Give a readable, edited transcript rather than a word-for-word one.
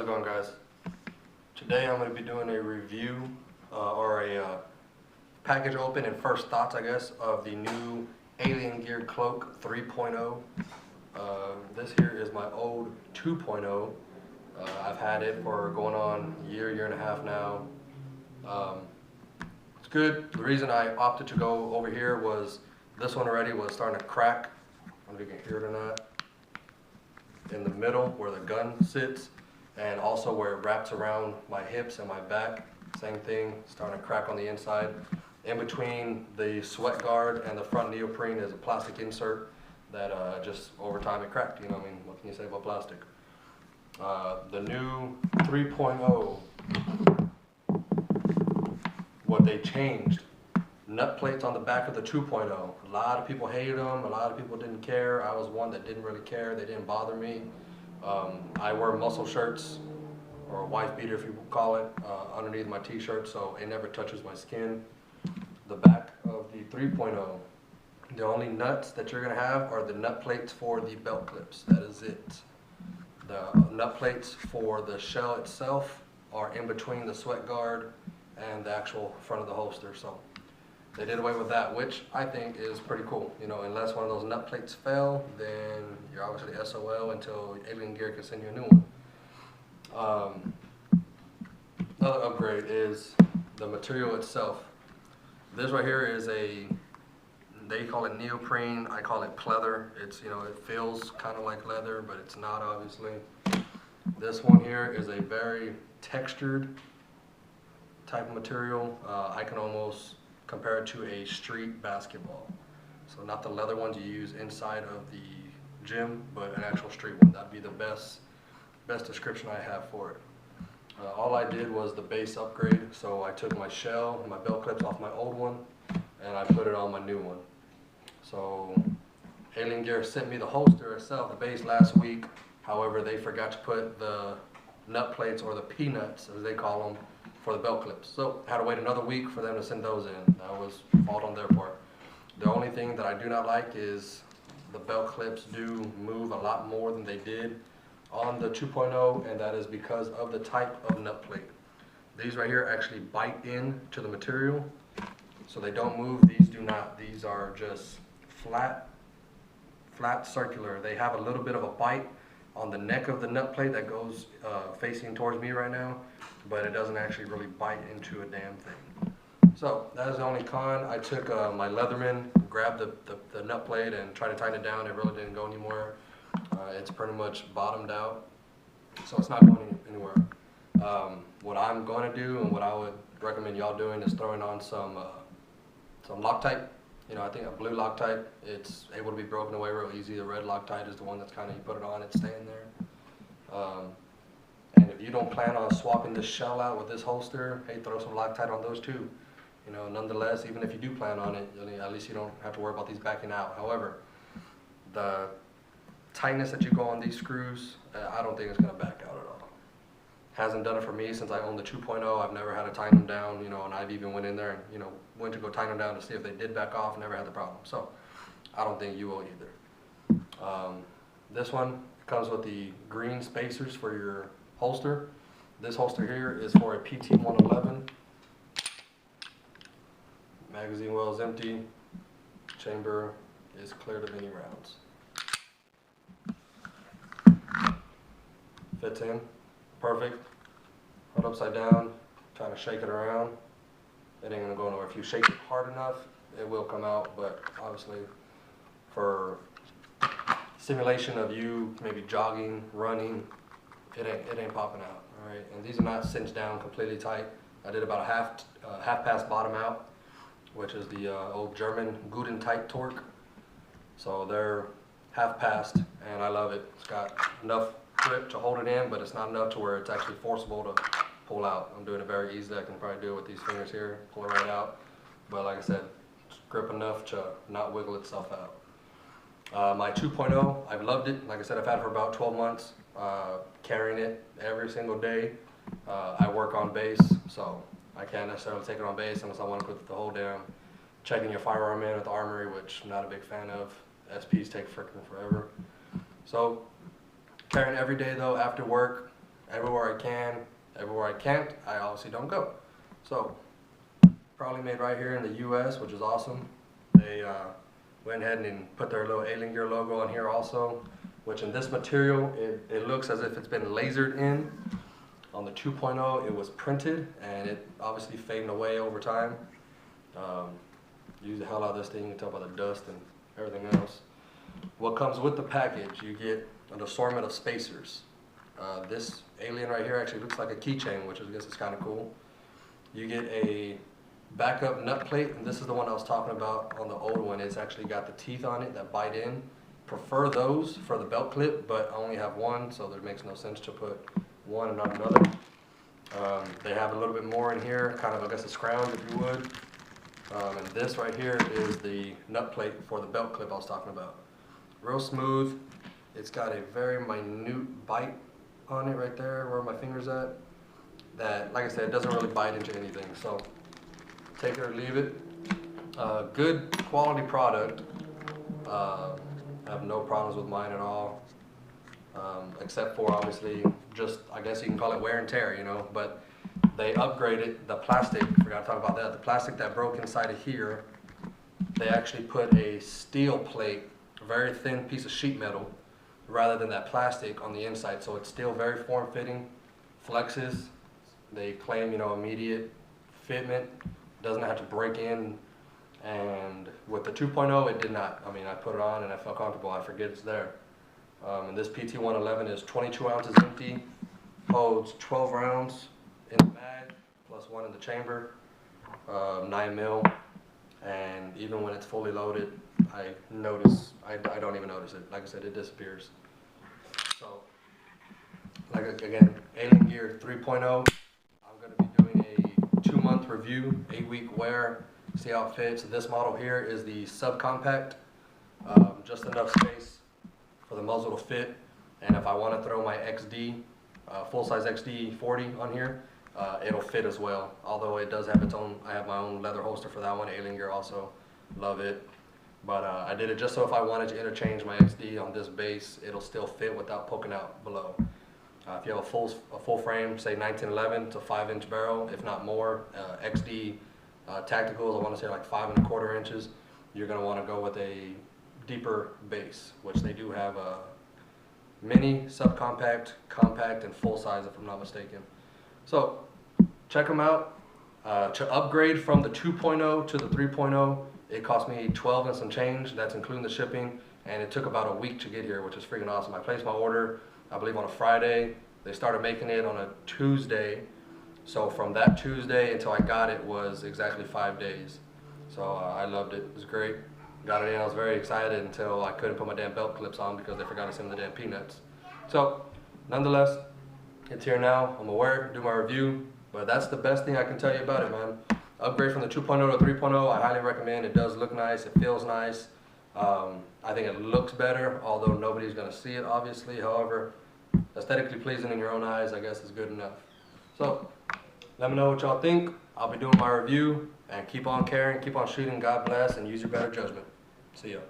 it going, guys? Today I'm going to be doing a review or a package open and first thoughts, I guess, of the new Alien Gear Cloak 3.0. This here is my old 2.0. I've had it for going on a year and a half now. It's good. The reason I opted to go over here was this one already was starting to crack. I don't know if you can hear it or not. In the middle where the gun sits, and also where it wraps around my hips and my back. Same thing, starting to crack on the inside. In between the sweat guard and the front neoprene is a plastic insert that just over time it cracked. You know what I mean? What can you say about plastic? The new 3.0, what they changed, nut plates on the back of the 2.0. A lot of people hated them, a lot of people didn't care. I was one that didn't really care, they didn't bother me. I wear muscle shirts, or a wife beater if you call it, underneath my t-shirt, so it never touches my skin. The back of the 3.0, the only nuts that you're going to have are the nut plates for the belt clips. That is it. The nut plates for the shell itself are in between the sweat guard and the actual front of the holster. So they did away with that, which I think is pretty cool. You know, unless one of those nut plates fail, then you're obviously SOL until Alien Gear can send you a new one. Another upgrade is the material itself. This right here is they call it neoprene, I call it pleather. It's, you know, it feels kind of like leather, but it's not, obviously. This one here is a very textured type of material. I can almost compare it to a street basketball. So not the leather ones you use inside of the gym, but an actual street one. That'd be the best description I have for it. All I did was the base upgrade. So I took my shell and my belt clips off my old one and I put it on my new one. So Alien Gear sent me the holster itself, the base, last week. However, they forgot to put the nut plates, or the peanuts as they call them, for the belt clips. So I had to wait another week for them to send those in. That was fault on their part. The only thing that I do not like is the belt clips do move a lot more than they did on the 2.0, and that is because of the type of nut plate. These right here actually bite in to the material, so they don't move. These do not. These are just flat circular. They have a little bit of a bite on the neck of the nut plate that goes facing towards me right now, but it doesn't actually really bite into a damn thing. So that is the only con. I took my Leatherman, grabbed the nut plate and tried to tighten it down. It really didn't go anywhere. It's pretty much bottomed out, so it's not going anywhere. What I'm going to do and what I would recommend y'all doing is throwing on some Loctite. You know, I think a blue Loctite, it's able to be broken away real easy. The red Loctite is the one that's kind of, you put it on, it's staying there. And if you don't plan on swapping this shell out with this holster, hey, throw some Loctite on those too. You know, nonetheless, even if you do plan on it, at least you don't have to worry about these backing out. However, the tightness that you go on these screws, I don't think it's going to back out at all. Hasn't done it for me since I owned the 2.0. I've never had to tighten them down, you know, and I've even went in there and, you know, went to go tighten them down to see if they did back off, never had the problem. So I don't think you will either. This one comes with the green spacers for your holster. This holster here is for a PT-111. Magazine well is empty. Chamber is cleared of any rounds. Fits in perfect. Put upside down, trying to shake it around. It ain't gonna go nowhere. If you shake it hard enough, it will come out, but obviously for simulation of you maybe jogging, running, it ain't popping out. All right, and these are not cinched down completely tight. I did about a half pass bottom out, which is the old German Guten tight torque. So they're half passed, and I love it. It's got enough grip to hold it in, but it's not enough to where it's actually forcible to pull out. I'm doing it very easily. I can probably do it with these fingers here, pull it right out. But like I said, it's grip enough to not wiggle itself out. My 2.0, I've loved it. Like I said, I've had it for about 12 months, carrying it every single day. I work on base, so I can't necessarily take it on base unless I want to put the whole damn checking your firearm in at the armory, which I'm not a big fan of. SPs take freaking forever. So carrying every day though, after work, everywhere I can. Everywhere I can't, I obviously don't go. So, probably made right here in the US, which is awesome. They went ahead and put their little Alien Gear logo on here also, which in this material, it looks as if it's been lasered in. On the 2.0, it was printed, and it obviously fading away over time. Use the hell out of this thing, you can tell by the dust and everything else. What comes with the package, you get an assortment of spacers. This Alien right here actually looks like a keychain, which I guess is kind of cool. You get a backup nut plate, and this is the one I was talking about on the old one. It's actually got the teeth on it that bite in. Prefer those for the belt clip, but I only have one, so there makes no sense to put one and not another. They have a little bit more in here, kind of I guess a scrounge if you would. And this right here is the nut plate for the belt clip I was talking about. Real smooth. It's got a very minute bite on it right there where my finger's at. That, like I said, it doesn't really bite into anything. So take it or leave it. Good quality product. I have no problems with mine at all. Except for obviously just, I guess you can call it wear and tear, you know, but they upgraded the plastic. Forgot to talk about that. The plastic that broke inside of here, they actually put a steel plate, a very thin piece of sheet metal, rather than that plastic on the inside. So it's still very form-fitting, flexes. They claim, you know, immediate fitment, doesn't have to break in. And with the 2.0, it did not. I mean, I put it on and I felt comfortable. I forget it's there. And this PT-111 is 22 ounces empty, holds 12 rounds in the mag, plus one in the chamber, 9 mil. And even when it's fully loaded, I don't even notice it. Like I said, it disappears. So, like again, Alien Gear 3.0, I'm going to be doing a 2-month review, 8-week wear, see how it fits. This model here is the subcompact, just enough space for the muzzle to fit. And if I want to throw my XD, full-size XD 40 on here, it'll fit as well. Although it does have its own, I have my own leather holster for that one. Alien Gear also, love it. But I did it just so if I wanted to interchange my XD on this base, it'll still fit without poking out below. If you have a full frame, say 1911 to 5-inch barrel, if not more, XD tacticals, I want to say like 5 1/4 inches, you're going to want to go with a deeper base, which they do have a mini, subcompact, compact, and full size if I'm not mistaken. So check them out. To upgrade from the 2.0 to the 3.0, it cost me 12 and some change. That's including the shipping, and it took about a week to get here, which is freaking awesome. I placed my order, I believe, on a Friday. They started making it on a Tuesday. So from that Tuesday until I got it was exactly 5 days. So I loved it. It was great. Got it in. I was very excited until I couldn't put my damn belt clips on because they forgot to send the damn peanuts. So nonetheless, it's here now. I'm aware, do my review. But that's the best thing I can tell you about it, man. Upgrade from the 2.0 to 3.0, I highly recommend. It does look nice. It feels nice. I think it looks better, although nobody's going to see it, obviously. However, aesthetically pleasing in your own eyes, I guess, is good enough. So, let me know what y'all think. I'll be doing my review. And keep on caring, keep on shooting. God bless, and use your better judgment. See ya.